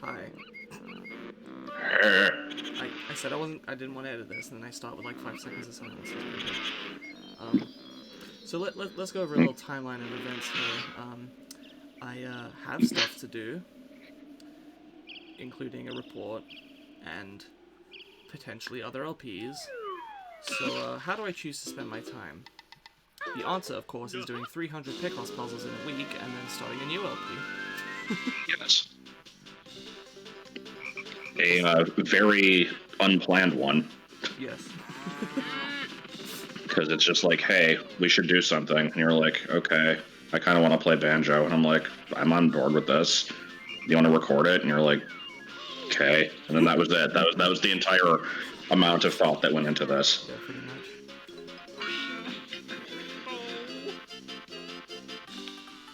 Hi. Eh. I said I didn't want to edit this, and then I start with like 5 seconds of silence. So let's go over a little timeline of events here. I have stuff to do, including a report and potentially other LPs. So how do I choose to spend my time? The answer, of course, is doing 300 Picross puzzles in a week and then starting a new LP. Yes. A very unplanned one. Yes. Because it's just like, hey, we should do something. And you're like, okay, I kind of want to play Banjo. And I'm like, I'm on board with this. You want to record it? And you're like, okay. And then that was it. That was the entire amount of thought that went into this. Yeah, pretty much.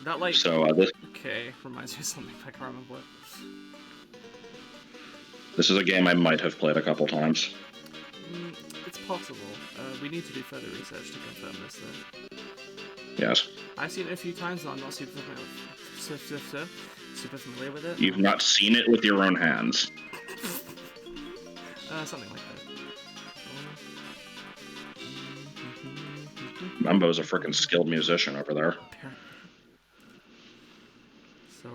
That like this okay reminds me of something, I can't remember what. This is a game I might have played a couple times. It's possible. We need to do further research to confirm this though. Yes. I've seen it a few times, and I'm not super familiar with it. You've not seen it with your own hands. Something like that. Mumbo's a freaking skilled musician over there. So,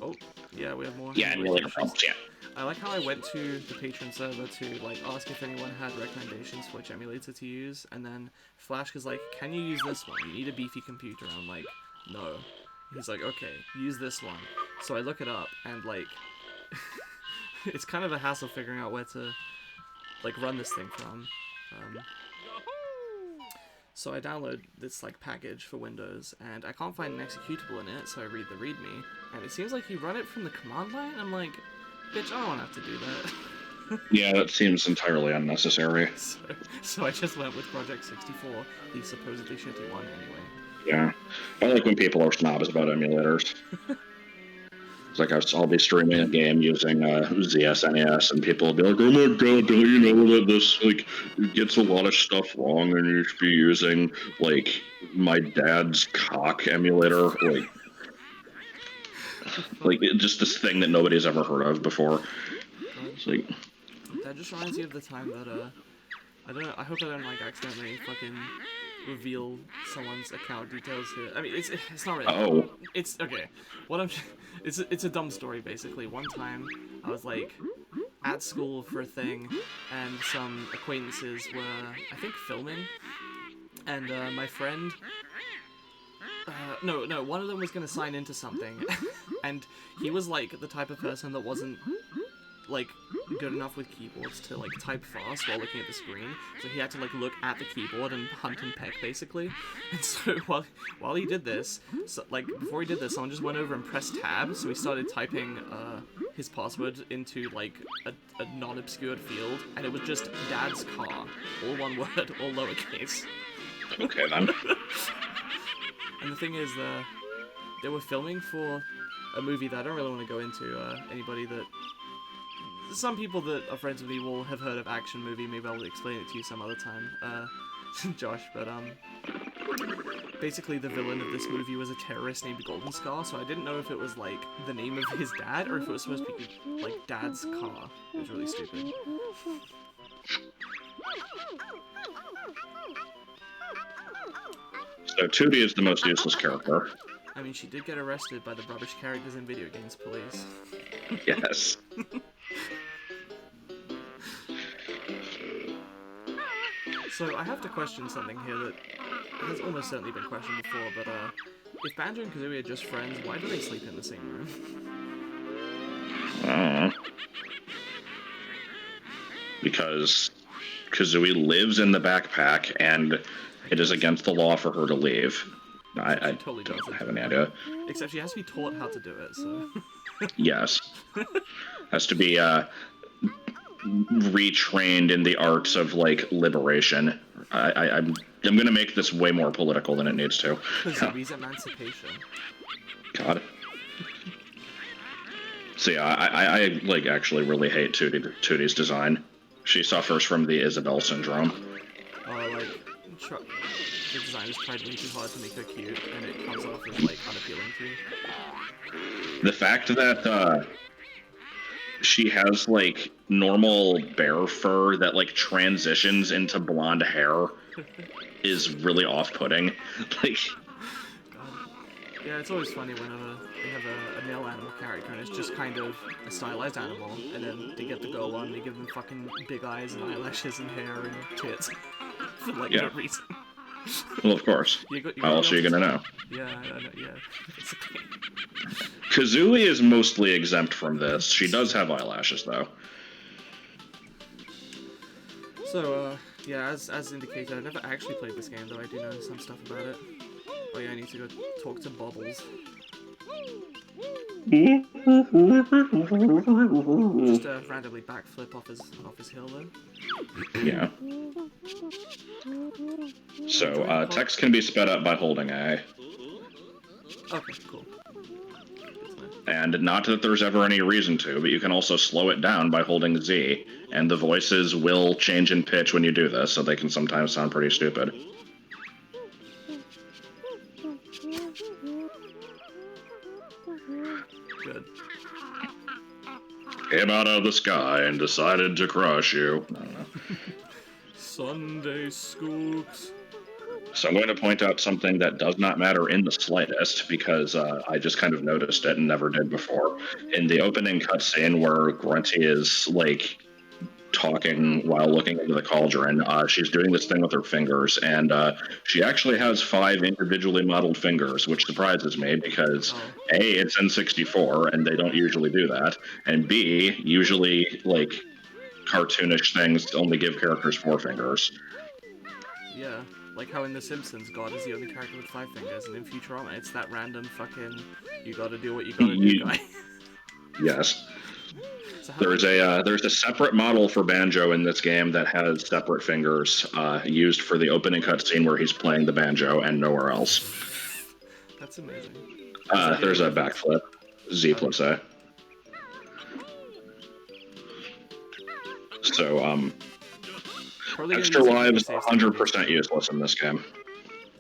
oh, yeah, we have more. Yeah, emulator problems, yeah. I like how I went to the Patreon server to like ask if anyone had recommendations for which emulator to use, and then Flash is like, "Can you use this one? You need a beefy computer." And I'm like, "No." He's like, "Okay, use this one." So I look it up, and like, it's kind of a hassle figuring out where to like run this thing from. So I download this like package for Windows, and I can't find an executable in it, so I read the README, and it seems like you run it from the command line. I'm like, bitch, I don't have to do that. Yeah, that seems entirely unnecessary. So I just went with Project 64, the supposedly shitty one anyway. Yeah. I like when people are snobs about emulators. It's like I'll be streaming a game using ZSNES, and people will be like, "Oh my god, don't you know that this like gets a lot of stuff wrong, and you should be using like my dad's cock emulator, like just this thing that nobody's ever heard of before." It's like that just reminds me of the time that I don't know. I hope I don't like accidentally fucking reveal someone's account details here. I mean, it's not really. oh, It's okay. What I'm. It's a dumb story basically. One time I was like at school for a thing, and some acquaintances were I think filming, and my friend. No, one of them was gonna sign into something, and he was like the type of person that wasn't like good enough with keyboards to like type fast while looking at the screen, so he had to like look at the keyboard and hunt and peck basically. And so while he did this, so, like before he did this, someone just went over and pressed tab, so he started typing his password into like a non-obscured field, and it was just dad's car, all one word, all lowercase. okay then. And the thing is, they were filming for a movie that I don't really want to go into. Anybody that some people that are friends with me will have heard of action movie. Maybe I'll explain it to you some other time, Josh. But basically the villain of this movie was a terrorist named Golden Scar. So I didn't know if it was like the name of his dad or if it was supposed to be like dad's car. It was really stupid. So Tootie is the most useless character. I mean, she did get arrested by the rubbish characters in video games police. Yes. So I have to question something here that has almost certainly been questioned before, but if Banjo and Kazooie are just friends, why do they sleep in the same room? Because Kazooie lives in the backpack, and it is against the law for her to leave. I totally don't have any idea. Except she has to be taught how to do it, so... Yes. Has to be retrained in the arts of, like, liberation. I'm gonna make this way more political than it needs to. Kazooie's emancipation. God. So yeah, I like, actually really hate Tootie's design. She suffers from the Isabelle syndrome. Oh, like... the designers tried way too hard to make her cute, and it comes off as, like, unappealing to you. The fact that, she has, like, normal bear fur that, like, transitions into blonde hair is really off-putting. Like... Yeah, it's always funny whenever they have a male animal character and it's just kind of a stylized animal, and then they get the girl one, they give them fucking big eyes and eyelashes and hair and tits for like no reason. Well, of course. How else are you gonna know? Yeah, yeah. Basically. Kazooie is mostly exempt from this. She does have eyelashes, though. So, yeah, as indicated, I've never actually played this game, though I do know some stuff about it. Oh yeah, I need to go talk to Bubbles. Just randomly backflip off his hill though. Yeah. So, text can be sped up by holding A. Okay, cool. And not that there's ever any reason to, but you can also slow it down by holding Z, and the voices will change in pitch when you do this, so they can sometimes sound pretty stupid. Good. Came out of the sky and decided to crush you. I don't know. Sunday Skooks. So I'm going to point out something that does not matter in the slightest, because I just kind of noticed it and never did before. In the opening cutscene where Grunty is, like, talking while looking into the cauldron, she's doing this thing with her fingers, and she actually has 5 individually modeled fingers, which surprises me, because A, it's N64, and they don't usually do that, and B, usually, like, cartoonish things only give characters 4 fingers. Yeah. Like how in The Simpsons, God is the only character with 5 fingers, and in Futurama, it's that random fucking you gotta do what you gotta do guy. Yes. So there's a separate model for Banjo in this game that has separate fingers used for the opening cutscene where he's playing the banjo and nowhere else. That's amazing. There's a backflip. Z plus A. So, extra lives 100% useless in this game.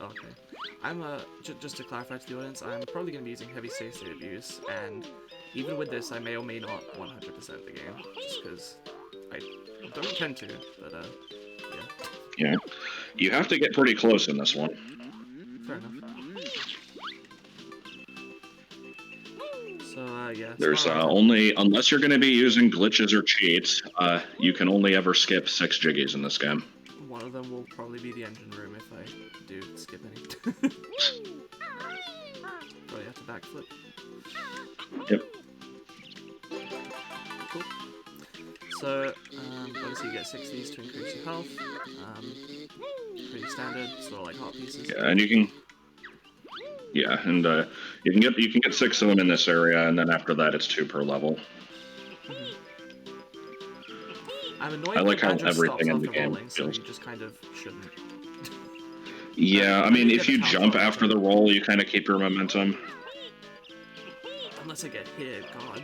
Okay. I'm, just to clarify to the audience, I'm probably going to be using heavy save state abuse, and even with this, I may or may not 100% the game, just because I don't intend to, but, yeah. Yeah. You have to get pretty close in this one. Fair enough. So, yeah. There's only, unless you're going to be using glitches or cheats, you can only ever skip 6 jiggies in this game. One of them will probably be the engine room if I do skip any. Probably have to backflip. Yep. Cool. So, obviously you get 6 of these to increase your health. Pretty standard, sort of like heart pieces. Yeah, and you can... Yeah, and you can get 6 of them in this area, and then after that it's 2 per level. I'm annoyed I like how Banjo everything in the stops game rolling, so feels... you just kind of shouldn't. Yeah, I mean, if you jump after the roll, you kind of keep your momentum. Unless I get hit, God.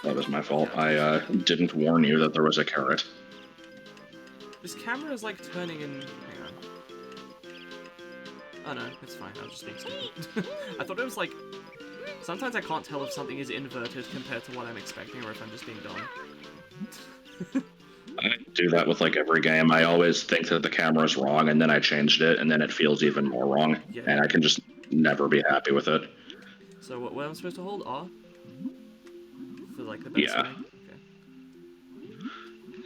That was my fault. I didn't warn you that there was a carrot. This camera is like turning in... Hang on. Oh no, it's fine, I was just being stupid. I thought it was like... Sometimes I can't tell if something is inverted compared to what I'm expecting, or if I'm just being dumb. I do that with like every game. I always think that the camera's wrong, and then I changed it, and then it feels even more wrong. Yeah. And I can just never be happy with it. So what am I supposed to hold? R? For like the best yeah. Okay.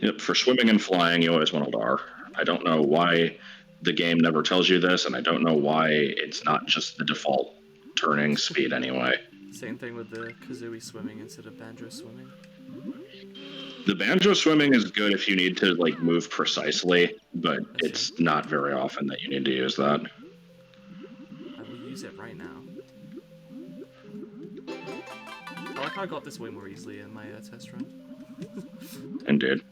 Yep, for swimming and flying, you always want to hold R. I don't know why the game never tells you this, and I don't know why it's not just the default turning speed anyway. Same thing with the Kazooie swimming instead of Banjo swimming. The Banjo swimming is good if you need to like move precisely, but it's not very often that you need to use that. I will use it right now. I like how I got this way more easily in my test run. Indeed.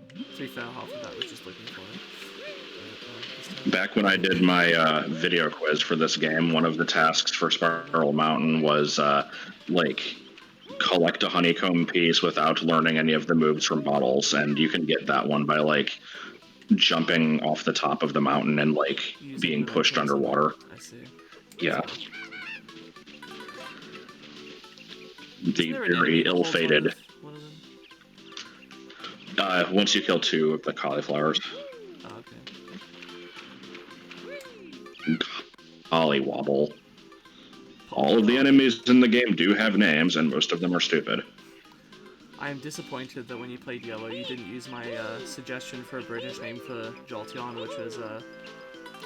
To be fair, half of that was just looking for it. Back when I did my video quiz for this game, one of the tasks for Spiral Mountain was like collect a honeycomb piece without learning any of the moves from bottles, and you can get that one by like jumping off the top of the mountain and like Using being the pushed ventures. underwater. I see. Yeah. Isn't The there an enemy very that holds ill-fated. one of them? Once you kill 2 of the cauliflowers. Oh, okay. Collywobble. All of the enemies in the game do have names, and most of them are stupid. I am disappointed that when you played Yellow, you didn't use my suggestion for a British name for Jolteon, which was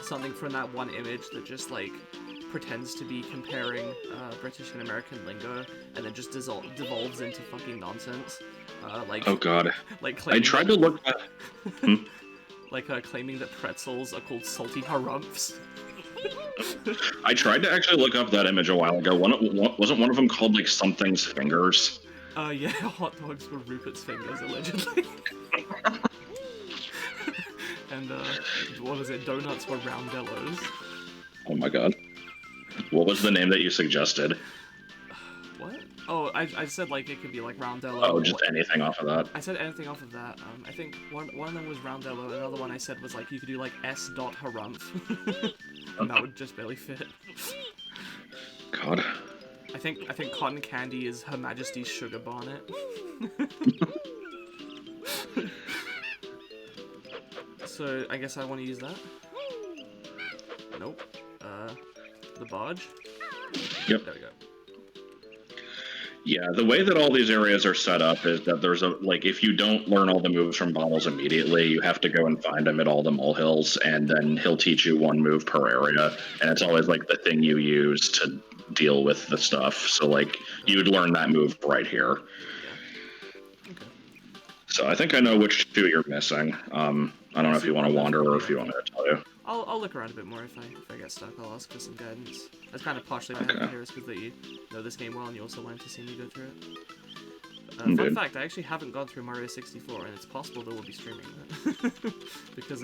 something from that one image that just like pretends to be comparing British and American lingo, and then just devolves into fucking nonsense. Like, oh god. Like I tried to look at... like claiming that pretzels are called salty harumphs. I tried to actually look up that image a while ago. Wasn't one of them called like something's fingers? Yeah, hot dogs were Rupert's fingers, allegedly. And, what was it? Donuts were Roundellos. Oh my god. What was the name that you suggested? What? Oh, I said, like, it could be, like, Roundello. Oh, just anything off of that. I said anything off of that. I think one of them was Roundello, another one I said was, like, you could do, like, S. Harumph. And that would just barely fit. God. I think cotton candy is Her Majesty's Sugar Bonnet. So, I guess I want to use that. Nope. The barge? Yep. There we go. Yeah, the way that all these areas are set up is that there's a, like, if you don't learn all the moves from bottles immediately, you have to go and find them at all the molehills, and then he'll teach you one move per area, and it's always, like, the thing you use to deal with the stuff. So, like, you'd learn that move right here. Yeah. Okay. So I think I know which 2 you're missing. I don't know if you want to wander or if you want me to tell you. I'll look around a bit more if I get stuck. I'll ask for some guidance. That's kind of partially why I have here is because that you know this game well and you also wanted to see me go through it. Fun fact, I actually haven't gone through Mario 64, and it's possible that we'll be streaming that. Because,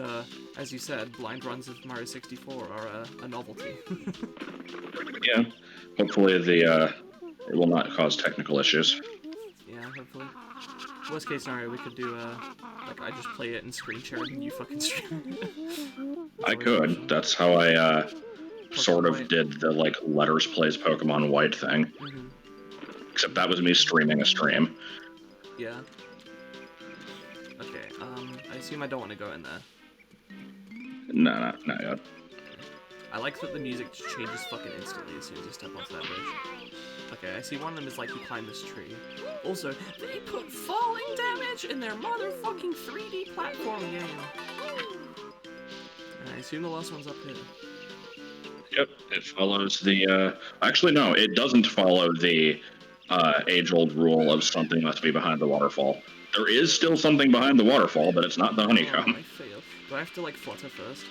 as you said, blind runs of Mario 64 are a novelty. Yeah. Hopefully it will not cause technical issues. Yeah, hopefully. Worst case scenario, we could do, like, I just play it in screen share and you fucking stream it. I could. That's how I, sort of did the, like, Letters Plays Pokemon White thing. Mm-hmm. Except that was me streaming a stream. Yeah. Okay, I assume I don't want to go in there. No, not yet. I like that the music changes fucking instantly as soon as you step onto that bridge. Okay, I see one of them is like you climb this tree. Also, they put falling damage in their motherfucking 3D platform game! And I assume the last one's up here. Yep, it follows the, actually, no, it doesn't follow the, age-old rule of something must be behind the waterfall. There is still something behind the waterfall, but it's not the honeycomb. Oh, I failed. Do I have to, like, flutter first?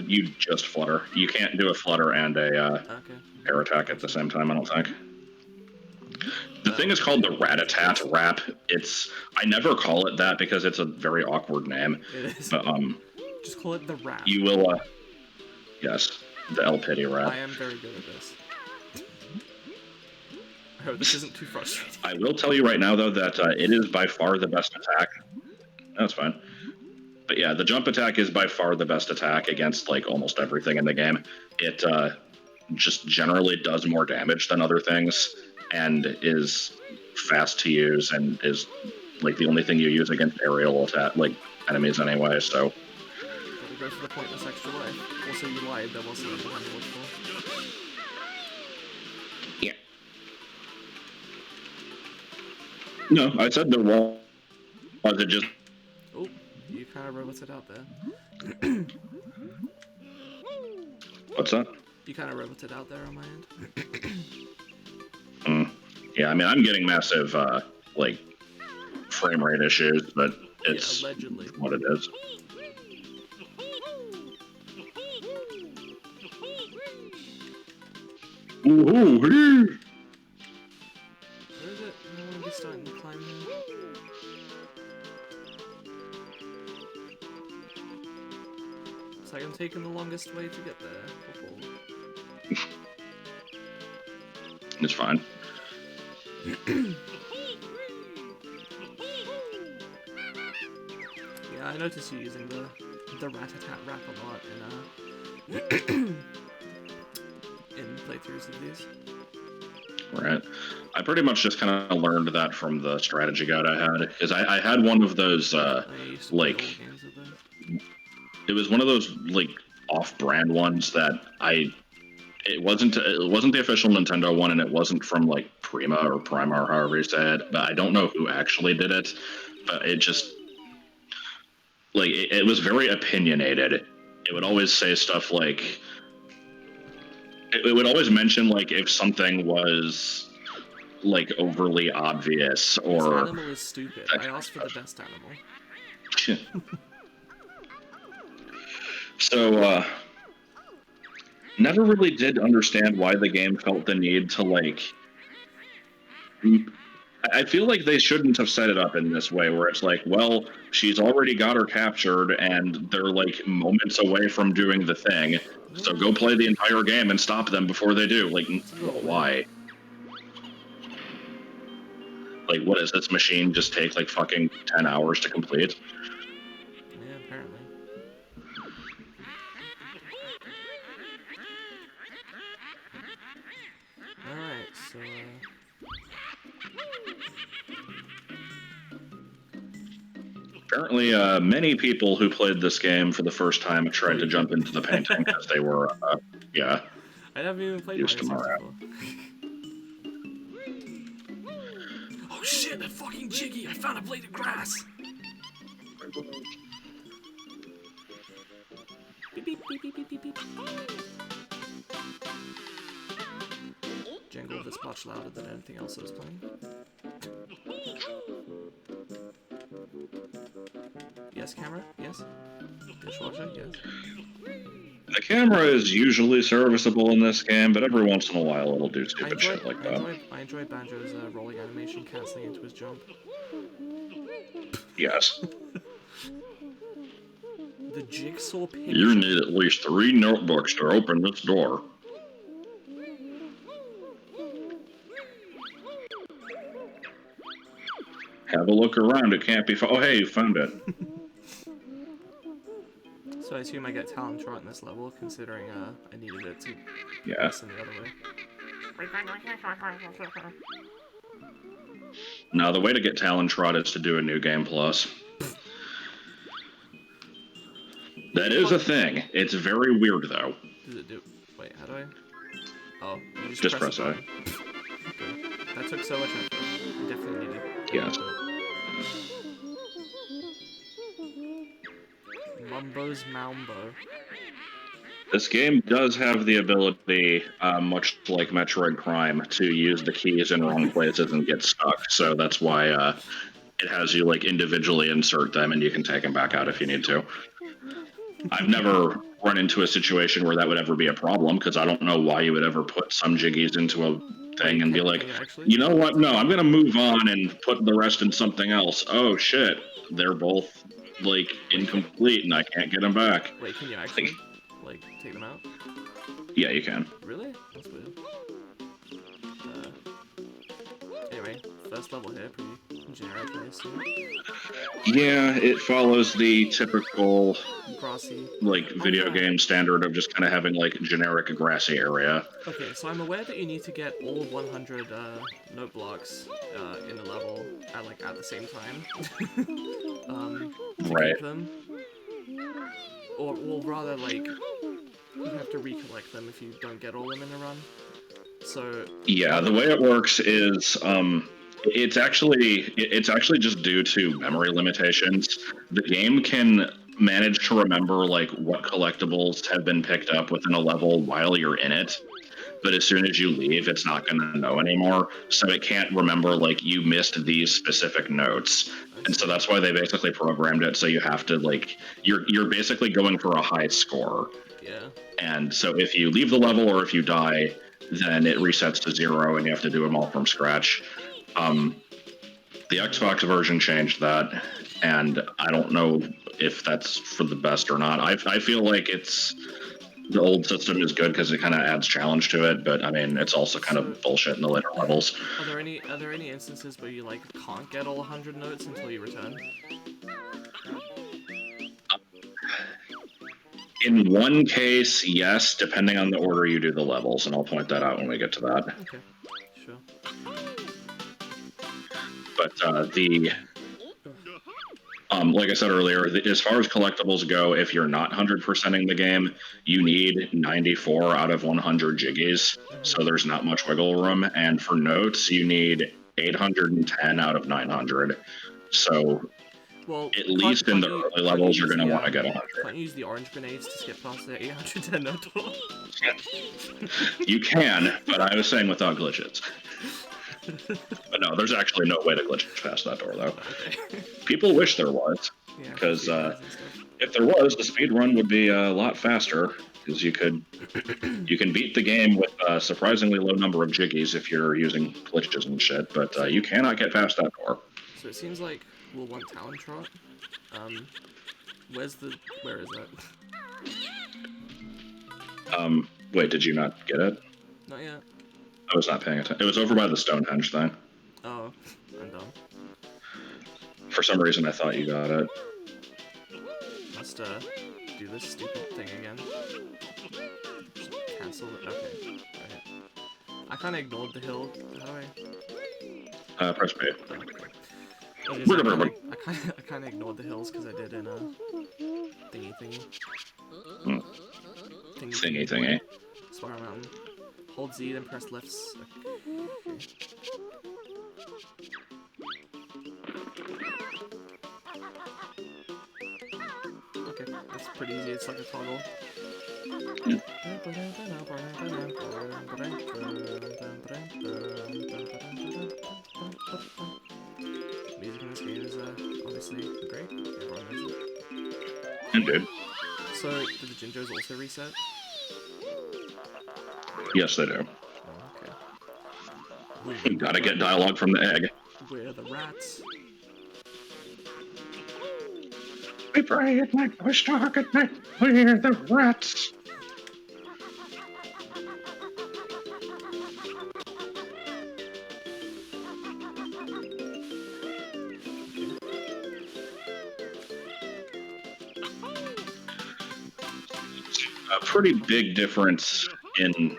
You just flutter. You can't do a flutter and a, air attack at the same time, I don't think. The thing is called the Rat-a-tat Rap. I never call it that because it's a very awkward name. It is. But, just call it the Rap. you will, yes, the El Pity Rap. I am very good at this. I hope this isn't too frustrating. I will tell you right now, though, that it is by far the best attack. That's fine. But yeah, the jump attack is by far the best attack against, like, almost everything in the game. It just generally does more damage than other things, and is fast to use, and is, like, the only thing you use against aerial attack, like, enemies anyway, so... Gotta go for the pointless extra life. Also, you lied, there was something behind the waterfall. Yeah. No, I said there was. Was it just... Oh, you kind of roboted out there. What's that? You kind of roboted out there on my end. Yeah, I mean, I'm getting massive, like, frame rate issues, but it's allegedly what it is. Ooh, Where is it? I want to be starting to climb here. It's like I'm taking the longest way to get there. It's fine. Yeah, I noticed you using the rat-a-tat rap a lot in in playthroughs of these. Right. I pretty much just kind of learned that from the strategy guide I had, because I had one of those, I used to play old like, games with those. it was one of those, like, off-brand ones that it wasn't the official Nintendo one, and it wasn't from, like, Prima or Prima or however you say it, but I don't know who actually did it, but it just, like, it was very opinionated. It would always say stuff like, it would always mention, like, if something was, like, overly obvious, or... This animal is stupid. I asked for the best animal. So, never really did understand why the game felt the need to, like... I feel like they shouldn't have set it up in this way, where it's like, well, she's already got her captured, and they're, like, moments away from doing the thing, so go play the entire game and stop them before they do. Like, why? Like, what does this machine just take, like, fucking 10 hours to complete? Yeah, apparently. Alright, so... Apparently, many people who played this game for the first time tried to jump into the painting because they were, yeah. I never even played Used Mario to 64. Oh shit, that fucking Jiggy! I found a blade of grass! Beep, beep, beep, beep, beep, beep, beep. Jangle that's much louder than anything else I was playing. Yes, camera? Yes? Dishwasher? Yes. The camera is usually serviceable in this game, but every once in a while it'll do stupid shit like that. I enjoy Banjo's rolling animation cancelling into his jump. Yes. The jigsaw picture. You need at least 3 notebooks to open this door. Have a look around, it can't be oh hey, you found it. So I assume I get Talon Trot in this level, considering I needed it to Yeah. in the other way. Now the way to get Talon Trot is to do a new game plus. That is a thing. It's very weird though. Does it do? Wait, how do I? Oh, you Just press A. That took so much effort. I definitely needed. Yes. Mumbo's Mambo. This game does have the ability, much like Metroid Prime, to use the keys in wrong places and get stuck, so that's why it has you like individually insert them and you can take them back out if you need to. I've never run into a situation where that would ever be a problem, because I don't know why you would ever put some jiggies into a thing and be like, you know what, no, I'm gonna move on and put the rest in something else. Oh shit, they're both, like, incomplete and I can't get them back. Wait, can you actually, like, take them out? Yeah, you can. Really? That's weird. Anyway, first level here, pretty generic, I assume. Yeah, it follows the typical, grassy, like, video game standard of just kind of having, like, generic grassy area. Okay, so I'm aware that you need to get all 100 note blocks in a level at the same time. To Right. keep them. Or rather, like, you have to recollect them if you don't get all of them in a run. So... Yeah, the way it works is, it's actually just due to memory limitations. The game can manage to remember, like, what collectibles have been picked up within a level while you're in it, but as soon as you leave, it's not going to know anymore, so it can't remember, like, you missed these specific notes. And so that's why they basically programmed it so you have to, like, you're basically going for a high score. Yeah. And so if you leave the level or if you die, then it resets to 0 and you have to do them all from scratch. The Xbox version changed that, and I don't know if that's for the best or not. I feel like the old system is good because it kind of adds challenge to it, but I mean, it's also kind of bullshit in the later levels. Are there any instances where you, like, can't get all 100 notes until you return? In one case, yes, depending on the order you do the levels, and I'll point that out when we get to that. Okay, sure. But like I said earlier, as far as collectibles go, if you're not 100%ing the game, you need 94 out of 100 jiggies, so there's not much wiggle room. And for notes, you need 810 out of 900. So well, at least in the early levels, you're going to want to get 100. Can't you use the orange grenades to skip past the 810 note door? You can, but I was saying without glitches. But no, there's actually no way to glitch past that door, though. Okay. People wish there was, because if there was, the speed run would be a lot faster, because you can beat the game with a surprisingly low number of jiggies if you're using glitches and shit, but you cannot get past that door. So it seems like we'll want Talon Trot. Where is that? Wait, did you not get it? Not yet. I was not paying attention. It was over by the Stonehenge thing. Oh, I'm dumb. For some reason, I thought you got it. Must do this stupid thing again. Just cancel it. Okay. Right. I kind of ignored the hill. How do I? Press B. I kind of ignored the hills because I did in a thingy. Thingy. Spiral Mountain. Hold Z, then press left. Okay, that's pretty easy. It's like a toggle. Music in this game is obviously great. Everyone knows it. Indeed. So, did the Jinjos also reset? Yes, they do. Oh, okay. You gotta get dialogue from the egg. We're the rats. We pray at night, we stalk at night, we're the rats. A pretty big difference in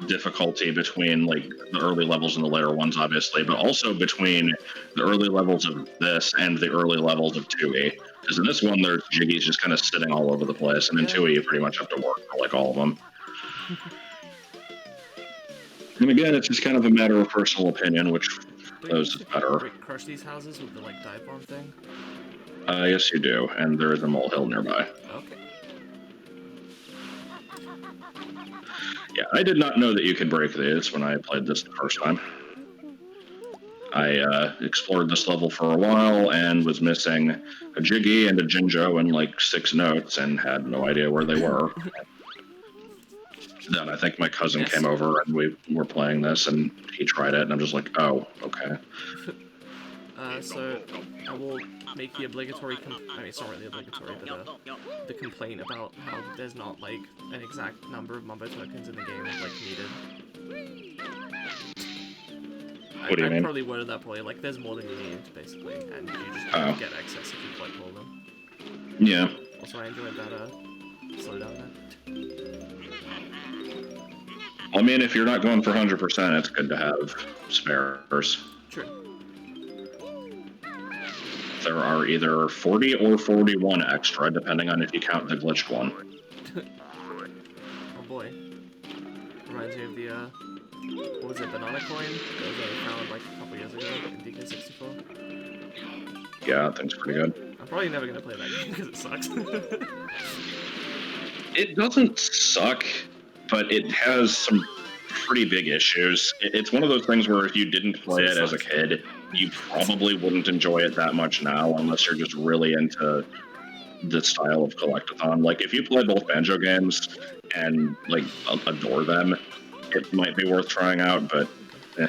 difficulty between like the early levels and the later ones, obviously, but also between the early levels of this and the early levels of 2E. Because in this one, there's jiggies just kind of sitting all over the place, and in 2E, you pretty much have to work for like all of them. And again, it's just kind of a matter of personal opinion, which is better. Crush these houses with the like dive bomb thing? Yes, you do, and there is a molehill nearby. Okay. Yeah, I did not know that you could break these when I played this the first time. I explored this level for a while and was missing a Jiggy and a Jinjo and like 6 notes and had no idea where they were. Then I think my cousin came over and we were playing this and he tried it and I'm just like, oh, okay. So I will make the obligatory, I mean, it's not really obligatory, but the complaint about how there's not, like, an exact number of Mumbo tokens in the game, like, needed. What do you mean? I probably worded that poorly, like, there's more than you need, basically, and you just get access if you collect all of them. Yeah. Also, I enjoyed that, slowdown there. I mean, if you're not going for 100%, it's good to have spares. True. There are either 40 or 41 extra, depending on if you count the glitched one. Oh boy. Reminds me of the, what was it, banana coin? That I found like a couple years ago in DK64. Yeah, that thing's pretty good. I'm probably never gonna play that game because it sucks. It doesn't suck, but it has some pretty big issues. It's one of those things where if you didn't play it as a kid, you probably wouldn't enjoy it that much now unless you're just really into the style of collectathon. Like, if you play both Banjo games and, like, adore them, it might be worth trying out, but, eh.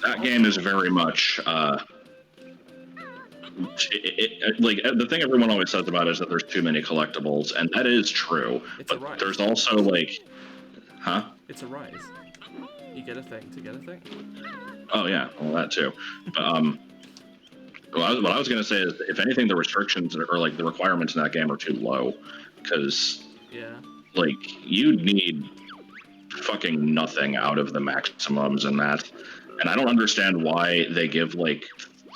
That game is very much, like, the thing everyone always says about it is that there's too many collectibles, and that is true. But there's also, like, Huh? It's a rise. You get a thing to get a thing. Oh yeah, well that too. But what I was gonna say is, if anything, the restrictions or like the requirements in that game are too low, because Yeah. like you need fucking nothing out of the maximums in that, and I don't understand why they give like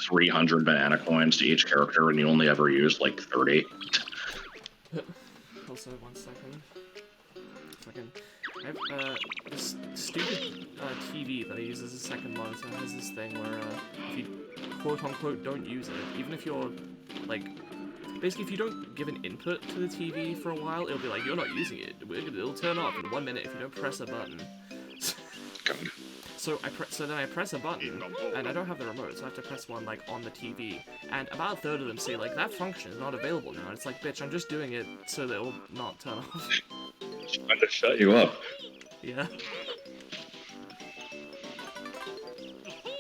300 banana coins to each character and you only ever use like 30. Also, 1 second. Fucking. I have this stupid TV that I use as a second monitor has this thing where if you quote unquote don't use it, even if you're like, basically if you don't give an input to the TV for a while, it'll be like, you're not using it. It'll turn off in 1 minute if you don't press a button. So then I press a button, and I don't have the remote, so I have to press one like on the TV. And about a third of them say like that function is not available now. And it's like, bitch, I'm just doing it so that it will not turn off. Trying to shut you up. Yeah.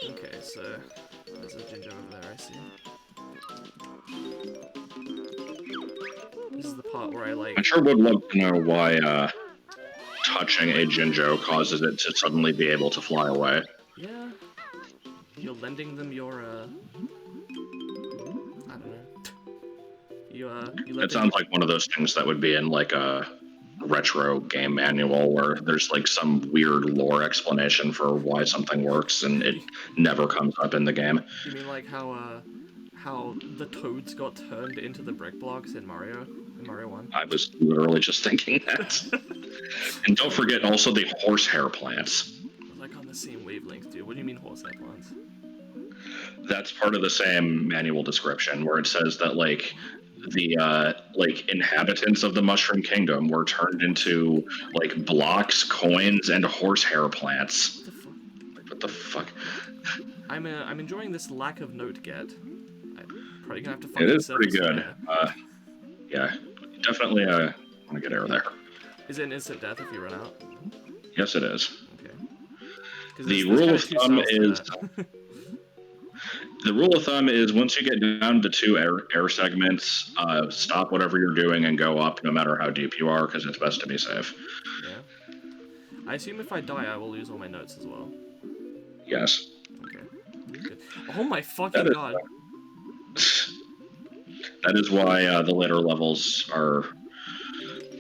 Okay, so there's a ginger over there, I see. This is the part where I like. I sure would love to know why touching a Jinjo causes it to suddenly be able to fly away. Yeah. You're lending them your I don't know. You It sounds like one of those things that would be in like a retro game manual where there's like some weird lore explanation for why something works and it never comes up in the game. You mean like how the toads got turned into the brick blocks in Mario 1? I was literally just thinking that. And don't forget also the horsehair plants. We're like on the same wavelength, dude. What do you mean horsehair plants? That's part of the same manual description where it says that like the like inhabitants of the Mushroom Kingdom were turned into like blocks, coins, and horsehair plants. What the fuck? I'm enjoying this lack of note get. I'm probably gonna have to find it is pretty good. Yeah, definitely want to get air there. Is it an instant death if you run out? Yes, it is. Okay. The rule of thumb is the rule of thumb is once you get down to 2 air segments, stop whatever you're doing and go up, no matter how deep you are, because it's best to be safe. Yeah. I assume if I die, I will lose all my notes as well. Yes. Okay. Good. Oh my fucking god. That is why the later levels are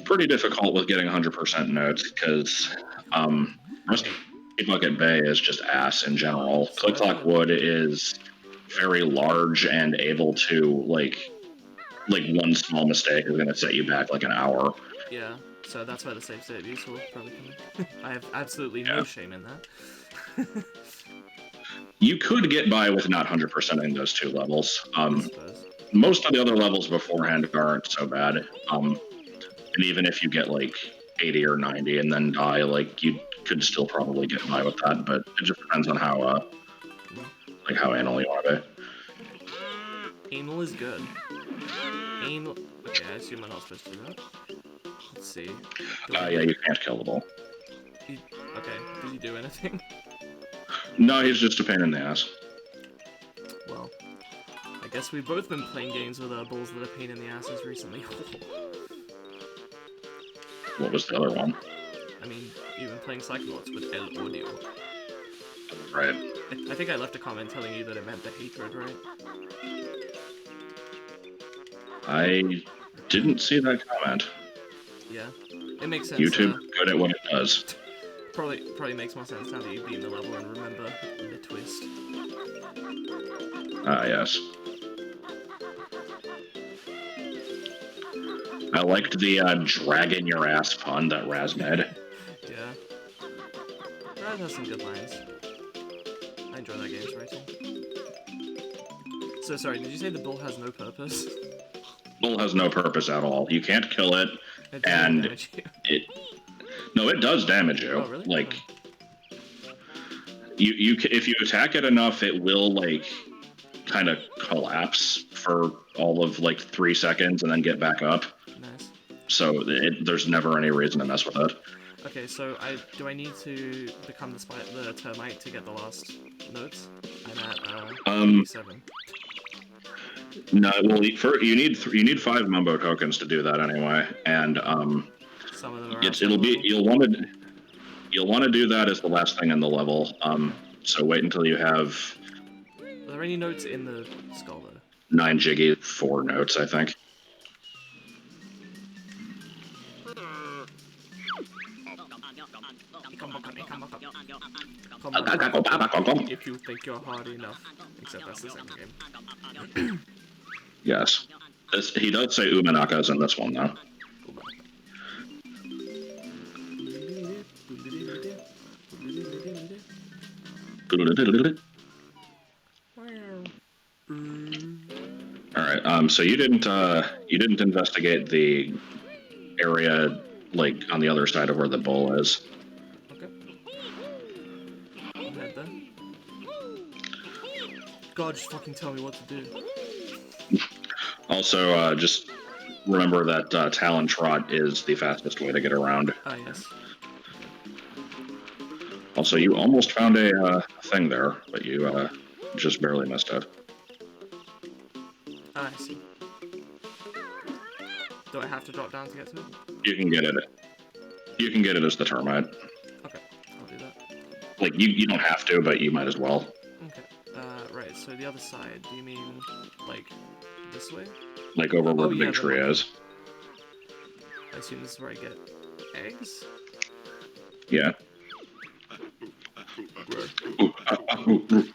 pretty difficult with getting 100% notes, because Rusty Bucket Bay is just ass in general. Click Clock Wood is very large and able to, like one small mistake is going to set you back like an hour. Yeah, so that's why the save state use will probably come in. I have absolutely no shame in that. You could get by with not 100%ing those 2 levels. Most of the other levels beforehand aren't so bad. And even if you get like 80 or 90 and then die, like you could still probably get by with that, but it just depends on how how anal you are to be. Anal is good. Anal. Okay, I assume I'm not supposed to do that. Let's see. Yeah, you can't kill the bull. Okay, did he do anything? No, he's just a pain in the ass. Well, I guess we've both been playing games with bulls that are pain in the asses recently. What was the other one? I mean, you've been playing Psychonauts with El Audio. Right. I think I left a comment telling you that it meant the hatred, right? I didn't see that comment. Yeah, it makes sense. YouTube good at what it does. Probably makes more sense now that you've beaten the level and remember the twist. Ah, yes. I liked the dragging your ass pun that Raz made. Yeah. Raz has some good lines. I enjoy that game's writing. So sorry, did you say the bull has no purpose? Bull has no purpose at all. You can't kill it, and it does damage you. Oh, really? Like, you if you attack it enough, it will like kind of collapse for all of like 3 seconds and then get back up. Nice. So there's never any reason to mess with it. Okay, so do I need to become the termite to get the last notes? I'm at 7. No, well, you need 5 Mumbo tokens to do that anyway, and some of them are you'll want to. You'll want to do that as the last thing in the level. So wait until you have Are there any notes in the skull though? 9 jiggy, 4 notes, I think. Come on, if you think you're hard enough. Except that's the second game. Yes. He does say Umanakas in this one, though. Alright, so you didn't investigate the area, like, on the other side of where the bull is. Okay. I'll head there. God, just fucking tell me what to do. Also, just remember that Talon Trot is the fastest way to get around. Ah, yes. Also, you almost found a thing there, but you just barely missed it. Ah, I see. Do I have to drop down to get to it? You can get it. You can get it as the termite. Okay, I'll do that. Like, you don't have to, but you might as well. Okay, right, so the other side, do you mean, like, this way? Like over where the yeah, big tree is. I assume this is where I get eggs? Yeah. So I just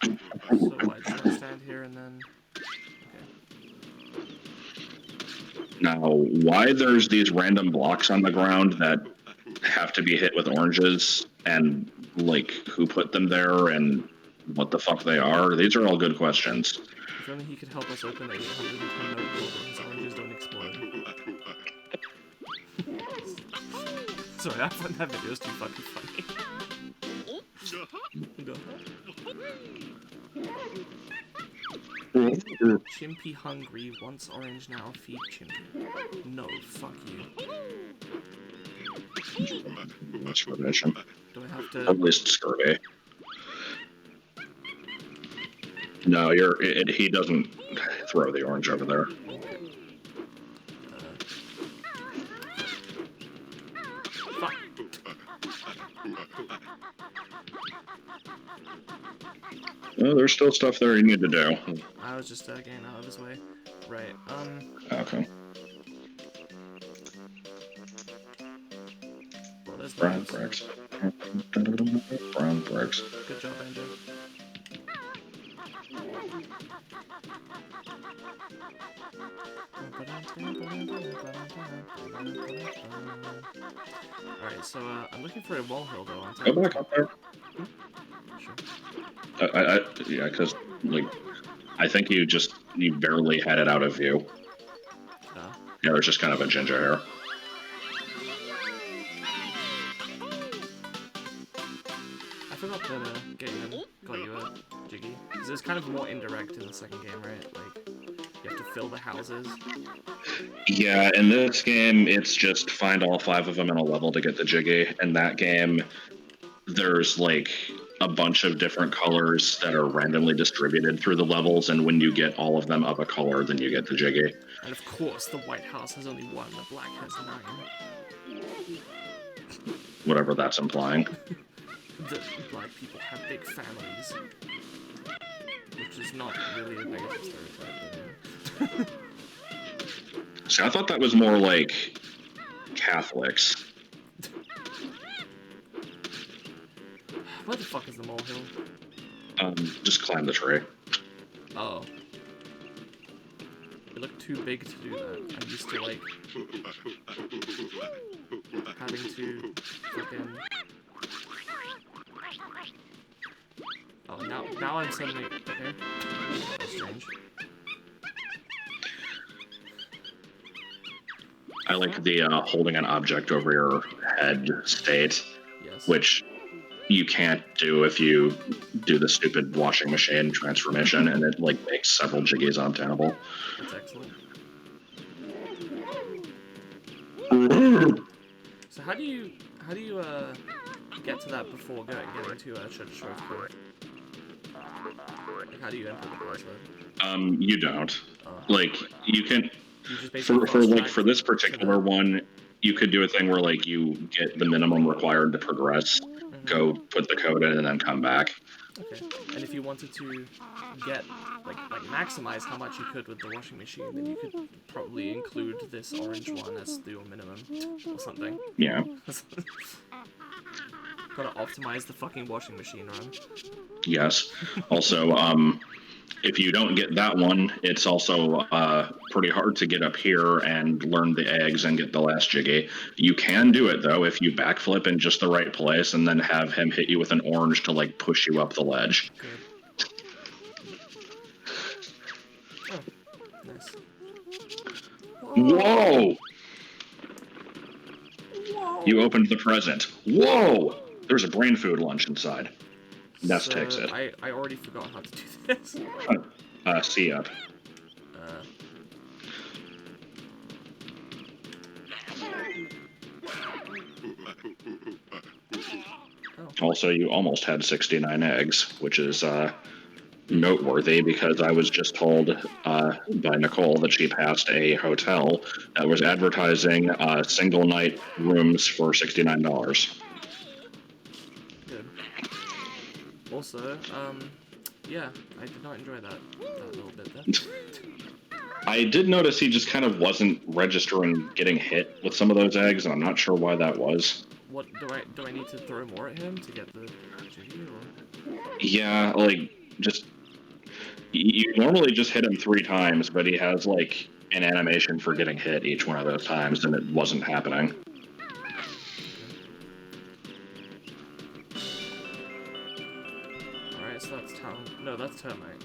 gotta stand here and then... Okay. Now, why there's these random blocks on the ground that have to be hit with oranges, and, like, who put them there, and what the fuck they are? These are all good questions. If only he could help us open the 810 note door and his oranges don't explode. Sorry, I find that video is too fucking funny. Chimpy hungry, wants orange now, feed Chimpy. No, fuck you. That's revision. Do I have to... At least scurvy. No, he doesn't throw the orange over there. Fuck. Well, there's still stuff there you need to do. I was just getting out of his way. Right, Okay. well, there's Brown those. bricks. Brown bricks. Good job, Banjo. Alright, so I'm looking for a wall hill though, aren't I? Go back up there. Sure. Yeah, because, like, I think you barely had it out of view. Yeah, there's just kind of a ginger hair. I forgot that got you a jiggy. Because it's kind of more indirect in the second game, right? Like, you have to fill the houses. Yeah, in this game, it's just find all 5 of them in a level to get the jiggy. In that game, there's, like, a bunch of different colors that are randomly distributed through the levels, and when you get all of them of a color, then you get the jiggy. And of course, the White House has only 1, the Black has 9. Whatever that's implying. The black people have big families. Which is not really a negative stereotype, but See, I thought that was more like Catholics. Where the fuck is the molehill? Just climb the tree. Oh. It looked too big to do that. I'm used to, like, having to fucking... Oh, now I'm suddenly... Okay. That's strange. I like the holding an object over your head state, Yes. which you can't do if you do the stupid washing machine transformation, and it, like, makes several jiggies untenable. That's excellent. So how do you get to that before getting to Church Cove? Like, how do you enter the password? You don't. Like, you can... You just basically For this particular one, you could do a thing where, like, you get the minimum required to progress, go put the code in and then come back. Okay. And if you wanted to get like maximize how much you could with the washing machine, then you could probably include this orange one as your minimum or something. Yeah. Gotta optimize the fucking washing machine run. Yes. Also, if you don't get that one, it's also pretty hard to get up here and learn the eggs and get the last jiggy. You can do it, though, if you backflip in just the right place and then have him hit you with an orange to, like, push you up the ledge. Good. Oh, nice. Whoa! Whoa! You opened the present. Whoa! There's a brain food lunch inside. Nest takes it. I already forgot how to do this. C up. Also, you almost had 69 eggs, which is noteworthy because I was just told by Nicole that she passed a hotel that was advertising single night rooms for $69. Good. Also, yeah, I did not enjoy that little bit there. I did notice he just kind of wasn't registering getting hit with some of those eggs, and I'm not sure why that was. What do I need to throw more at him to get the jiggy, or? Yeah, like just you normally just hit him 3 times, but he has like an animation for getting hit each one of those times, and it wasn't happening. Alright, so that's no, that's termite.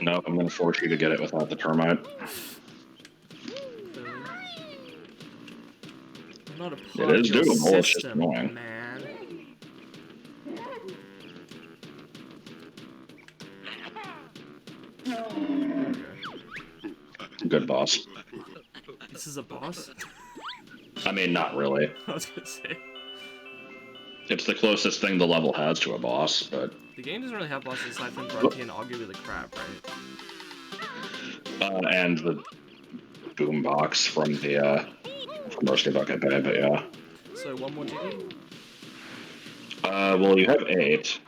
No, I'm gonna force you to get it without the termite. I'm not a part It is of your doable, it's just system, annoying. man. Good boss. This is a boss? I mean, not really. I was gonna say. It's the closest thing the level has to a boss, but... The game doesn't really have bosses aside from Grunty and arguably the crab, right? And the boombox from the, from Roasted Bucket Bay, but yeah. So, one more jiggy? Well, you have 8.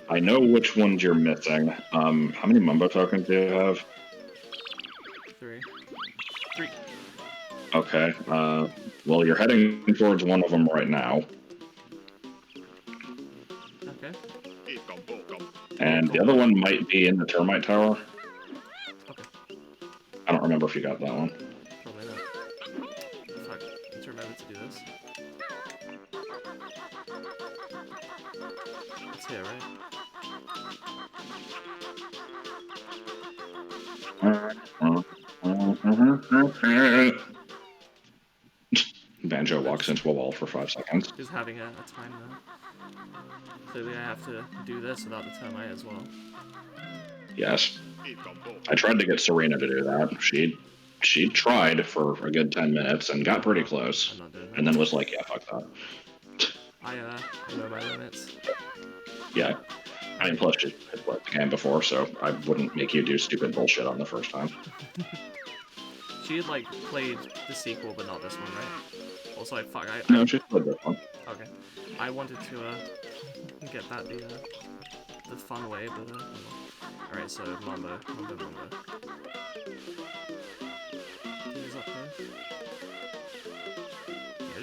I know which ones you're missing. How many Mumbo tokens do you have? 3. Okay, well, you're heading towards one of them right now. Okay. And the other one might be in the termite tower. Okay. I don't remember if you got that one. Probably not. Fuck. I need to remember to do this. It's here, right? Banjo walks into a wall for 5 seconds. Just having a time now. Clearly I have to do this without the termite as well. Yes. I tried to get Serena to do that. She tried for a good 10 minutes and got pretty close. I'm not doing that. And then was like, yeah, fuck that. I know my limits. Yeah. I mean, plus she had played the game before, so I wouldn't make you do stupid bullshit on the first time. She had, like, played the sequel, but not this one, right? Also, No, she played this one. Okay. I wanted to, get that the fun way, but, Alright, so, Mambo. He's up here.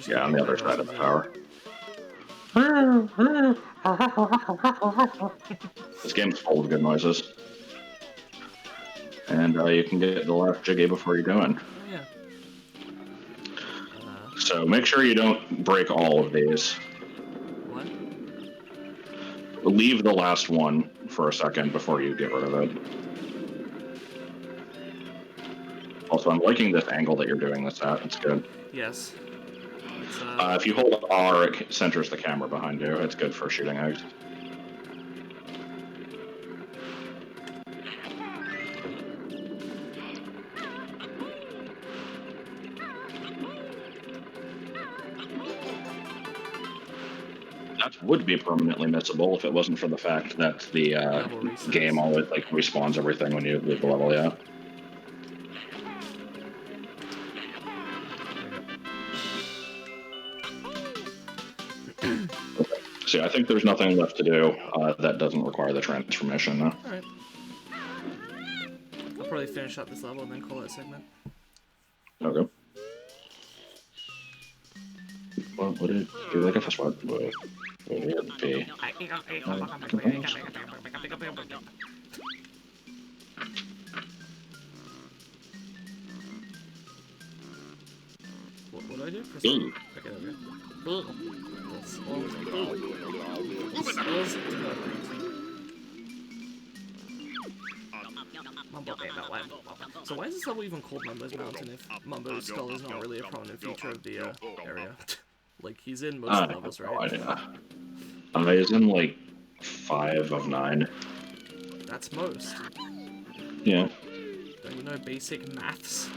Yeah, on the other side of the tower. This game's full of good noises. And you can get the last jiggy before you're doing. Oh, yeah. So make sure you don't break all of these. What? Leave the last one for a second before you get rid of it. Also, I'm liking this angle that you're doing this at. It's good. Yes. It's, if you hold R, it centers the camera behind you. It's good for shooting eggs. That would be permanently missable if it wasn't for the fact that the game always like respawns everything when you leave the level, yeah. See, I think there's nothing left to do that doesn't require the transformation. Alright. I'll probably finish up this level and then call it a segment. Okay. What would it do? Like if I swap, would it be? What do I do? Press Ooh. okay, there we go. That's so why is this level even called Mumbo's Mountain if Mumbo's skull is not really a prominent feature of the area? Like, he's in most of the levels, right? He's in like 5 of 9. That's most. Yeah. Don't you know basic maths?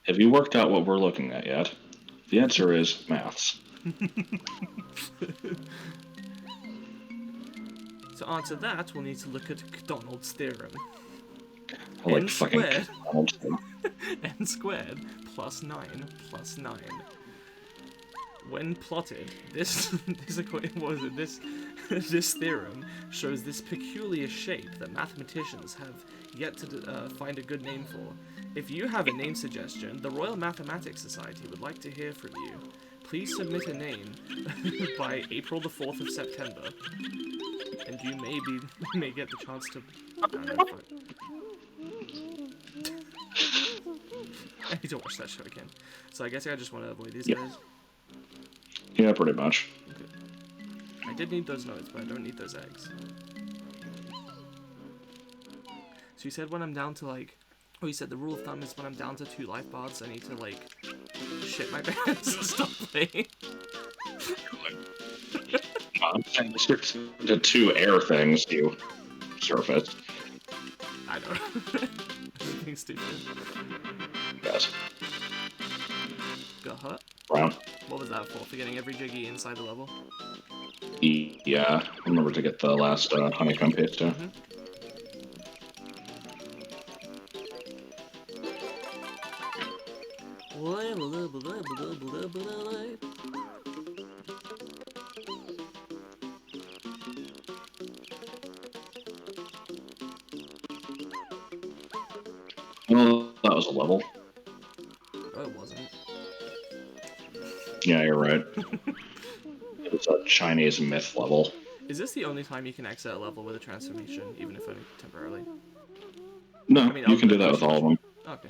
Have you worked out what we're looking at yet? The answer is maths. To answer that, we'll need to look at Donald's theorem. I like N fucking squared. Donald. N squared plus 9 plus 9. When plotted, this theorem shows this peculiar shape that mathematicians have yet to find a good name for. If you have a name suggestion, the Royal Mathematics Society would like to hear from you. Please submit a name by April the 4th of September, and you may get the chance to. I don't know, I need to watch that show again. So I guess I just want to avoid these guys. Yeah, pretty much. Okay. I did need those notes, but I don't need those eggs. So you said when I'm down to like... Oh, you said the rule of thumb is when I'm down to 2 life bars, I need to like... shit my pants and stop playing. I'm saying the 2 air things you surface. I know. Being stupid. Yes. Got hurt? Brown. What was that for? For getting every Jiggy inside the level? Yeah. Remember to get the last honeycomb paste too. Mm-hmm. Well, that was a level. Oh, it wasn't. Yeah, you're right. It was a Chinese myth level. Is this the only time you can exit a level with a transformation, even if only temporarily? No, I mean, you can do that with all of them. Okay.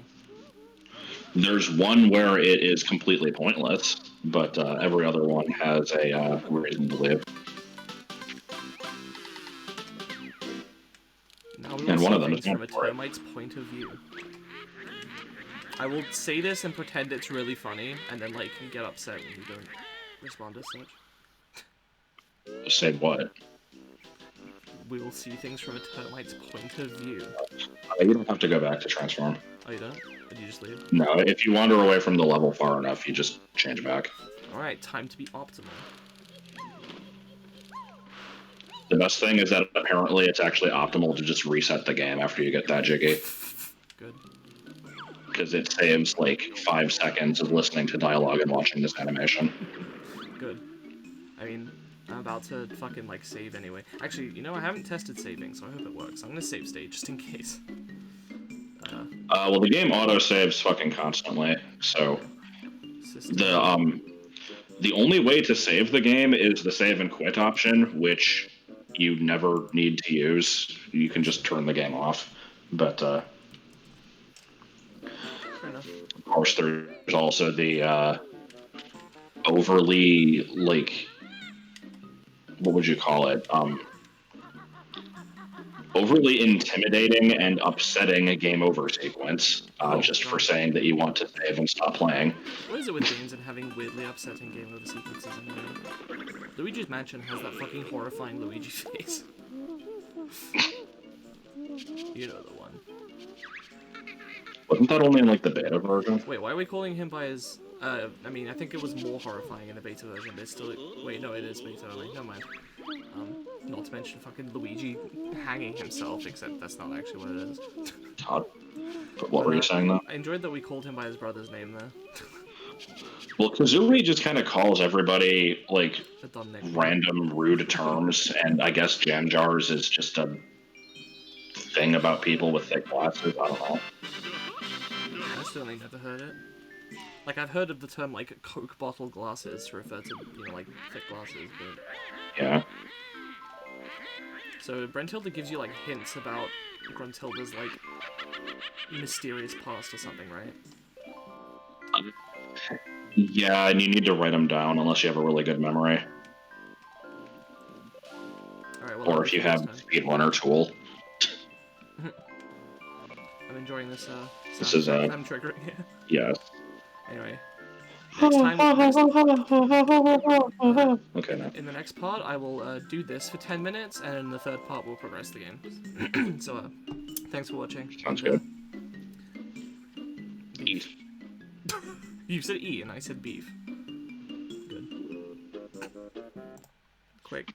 There's one where it is completely pointless, but every other one has a reason to live. Now we will And one see of them things is from a termite's point of view. I will say this and pretend it's really funny, and then like get upset when you don't respond as such. Say what? We will see things from a termite's point of view. You don't have to go back to transform. Oh, you don't? Did you just leave? No, if you wander away from the level far enough, you just change back. Alright, time to be optimal. The best thing is that apparently it's actually optimal to just reset the game after you get that Jiggy. Good. Because it saves like 5 seconds of listening to dialogue and watching this animation. Good. I mean, I'm about to fucking like save anyway. Actually, you know, I haven't tested saving, so I hope it works. I'm gonna save state just in case. Well, the game auto saves fucking constantly, so the only way to save the game is the save and quit option, which you never need to use. You can just turn the game off, but fair enough. Of course, there's also the overly like, what would you call it? Overly intimidating and upsetting a game over sequence, just for saying that you want to save and stop playing. What is it with games and having weirdly upsetting game over sequences anyway? Luigi's Mansion has that fucking horrifying Luigi face. You know the one. Wasn't that only in like the beta version? Wait, why are we calling him by his... I mean, I think it was more horrifying in the beta version, but it's still... Wait, no, it is beta only. Never mind. Not to mention fucking Luigi hanging himself, except that's not actually what it is. But what were you saying, though? I enjoyed that we called him by his brother's name, though. Well, Kazooie just kind of calls everybody like A dumb nickname. random rude terms, and I guess jam jars is just a thing about people with thick glasses. I don't know. I still ain't never heard it. Like, I've heard of the term, like, Coke bottle glasses to refer to, you know, like, thick glasses, but... Yeah. So, Brentilda gives you, like, hints about Gruntilda's, like, mysterious past or something, right? Yeah, and you need to write them down unless you have a really good memory. Alright, well, Or if you have Speedrunner tool. I'm enjoying this, This sound is, effect I'm triggering here. Yes. Anyway. Next time... Okay, now. In the next part, I will, do this for 10 minutes, and in the third part, we'll progress the game. So, thanks for watching. Sounds good. Beef. You said E, and I said beef. Good. Quick.